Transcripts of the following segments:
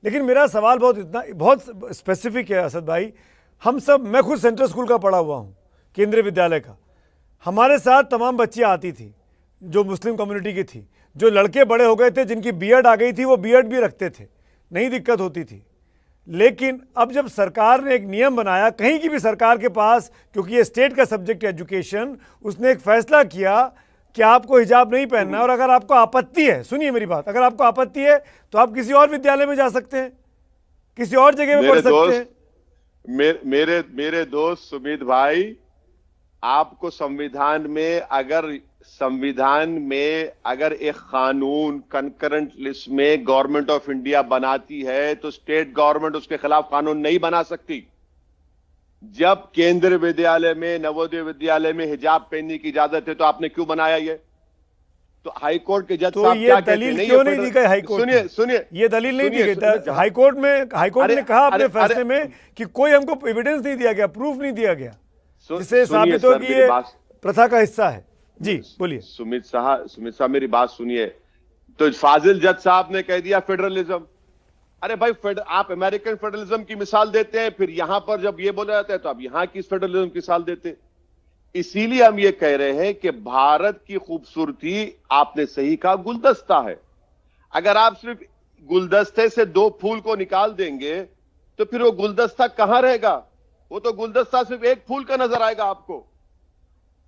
लेकिन मेरा सवाल बहुत स्पेसिफिक है असद भाई। मैं खुद सेंट्रल स्कूल का पढ़ा हुआ हूँ, केंद्रीय विद्यालय का। हमारे साथ तमाम बच्चियाँ आती थी जो मुस्लिम कम्युनिटी की थी। जो लड़के बड़े हो गए थे, जिनकी बीएड आ गई थी, वो बीएड भी रखते थे, नहीं दिक्कत होती थी। लेकिन अब जब सरकार ने एक नियम बनाया, कहीं की भी सरकार के पास, क्योंकि ये स्टेट का सब्जेक्ट है एजुकेशन, उसने एक फैसला किया कि आपको हिजाब नहीं पहनना है। और अगर आपको आपत्ति है, सुनिए मेरी बात, अगर आपको आपत्ति है तो आप किसी और विद्यालय में जा सकते हैं, किसी और जगह में पढ़ सकते हैं। मेरे दोस्त सुमित भाई, आपको संविधान में अगर एक कानून कंकरेंट लिस्ट में गवर्नमेंट ऑफ इंडिया बनाती है तो स्टेट गवर्नमेंट उसके खिलाफ कानून नहीं बना सकती। जब केंद्रीय विद्यालय में, नवोदय विद्यालय में हिजाब पहनने की इजाजत है तो आपने क्यों बनाया ये? तो हाईकोर्ट के जज साहब क्या कहते हैं? क्यों नहीं दी गई हाईकोर्ट? सुनिए, ये दलील नहीं दी गई हाईकोर्ट ने कहा अपने फैसले में कि कोई हमको एविडेंस नहीं दिया गया, प्रूफ नहीं दिया गया जिससे साबित हो कि ये प्रथा का हिस्सा है। जी बोलिए। सुमित साहब मेरी बात सुनिए। तो फाजिल जज साहब ने कह दिया फेडरलिज्म। अरे भाई, आप अमेरिकन फेडरलिज्म की मिसाल देते हैं, फिर यहां पर जब ये बोला जाता है तो आप यहां की फेडरलिज्म की मिसाल देते। इसीलिए हम ये कह रहे हैं कि भारत की खूबसूरती, आपने सही कहा, गुलदस्ता है। अगर आप सिर्फ गुलदस्ते से दो फूल को निकाल देंगे तो फिर वो गुलदस्ता कहां रहेगा? वो तो गुलदस्ता सिर्फ एक फूल का नजर आएगा आपको।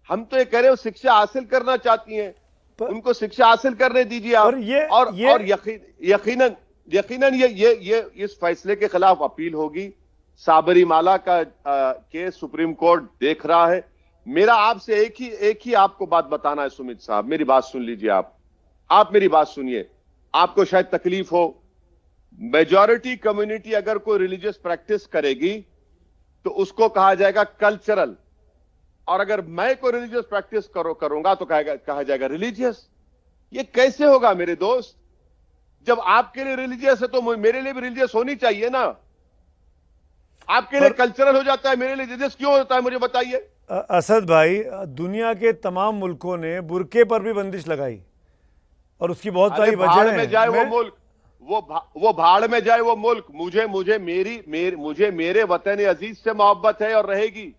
हम तो ये कह रहे हो शिक्षा हासिल करना चाहती हैं, उनको शिक्षा हासिल करने दीजिए आप। और यकीनन ये इस फैसले के खिलाफ अपील होगी। साबरीमाला का केस सुप्रीम कोर्ट देख रहा है। मेरा आपसे एक ही आपको बात बताना है सुमित साहब, मेरी बात सुन लीजिए। आप मेरी बात सुनिए। आपको शायद तकलीफ हो, मेजॉरिटी कम्युनिटी अगर कोई रिलीजियस प्रैक्टिस करेगी तो उसको कहा जाएगा कल्चरल, और अगर मैं कोई रिलीजियस प्रैक्टिस करूंगा तो कहा जाएगा रिलीजियस। ये कैसे होगा मेरे दोस्त? जब आपके लिए रिलीजियस है तो मेरे लिए भी रिलीजियस होनी चाहिए ना। आपके लिए कल्चरल हो जाता है, मेरे लिए रिलीजियस क्यों होता है, मुझे बताइए। असद भाई, दुनिया के तमाम मुल्कों ने बुर्के पर भी बंदिश लगाई और उसकी बहुत सारी वजह है। में जाए वो मुल्क, वो भाड़ में जाए वो मुल्क। मुझे मेरे वतन अजीज से मोहब्बत है और रहेगी।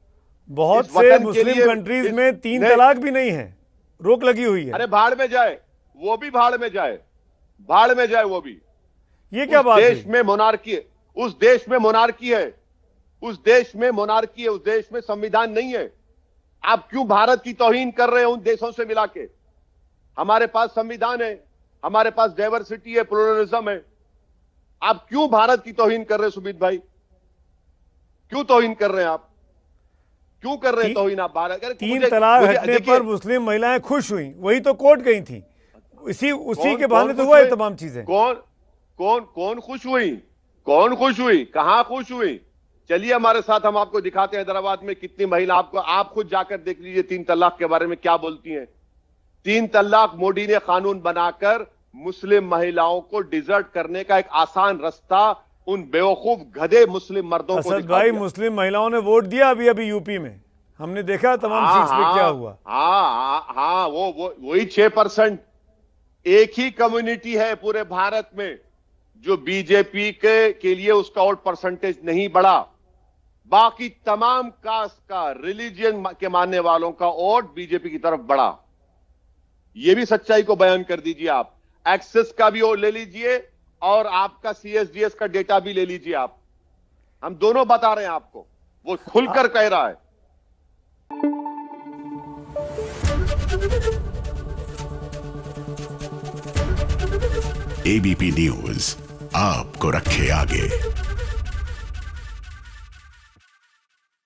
बहुत से मुस्लिम कंट्रीज में 3 तलाक भी नहीं है, रोक लगी हुई है। अरे भाड़ में जाए, वो भी भाड़ में जाए, भाड़ में जाए वो भी। ये क्या बात है? देश में मोनार्की है, उस देश में मोनार्की है, उस देश में मोनार्की है, उस देश में संविधान नहीं है। आप क्यों भारत की तौहीन कर रहे हैं उन देशों से मिला के? हमारे पास संविधान है, हमारे पास डाइवर्सिटी है, प्लुरलिज्म है। आप क्यों भारत की तौहीन कर रहे हैं सुमित भाई? क्यों तौहीन कर रहे हैं आप? क्यों कर रहे हैं तौहीन आप भारत? 3 तलाक हटने पर मुस्लिम महिलाएं खुश हुई, वही तो कोर्ट गई थी। उसी के बहाने तो हुआ है तमाम चीजें। कौन खुश हुई? कौन खुश हुई? कहां खुश हुई? चलिए हमारे साथ, हम आपको दिखाते हैं हैदराबाद में कितनी महिला, आप खुद जाकर देख लीजिए 3 तलाक के बारे में क्या बोलती हैं। 3 तलाक मोदी ने कानून बनाकर मुस्लिम महिलाओं को डिजर्ट करने का एक आसान रास्ता उन बेवकूफ गधे मुस्लिम मर्दों को दिखा भाई, मुस्लिम महिलाओं ने वोट दिया अभी यूपी में, हमने देखा तमाम सीट्स पे क्या हुआ। हाँ, वही 6%। एक ही कम्युनिटी है पूरे भारत में जो बीजेपी के लिए उसका वोट परसेंटेज नहीं बढ़ा। बाकी तमाम कास्ट का, रिलीजियन के मानने वालों का वोट बीजेपी की तरफ बढ़ा। यह भी सच्चाई को बयान कर दीजिए आप। एक्सेस का भी वोट ले लीजिए और आपका CSDS का डेटा भी ले लीजिए आप। हम दोनों बता रहे हैं आपको, वो खुलकर कह रहा है। ABP न्यूज आपको रखे आगे।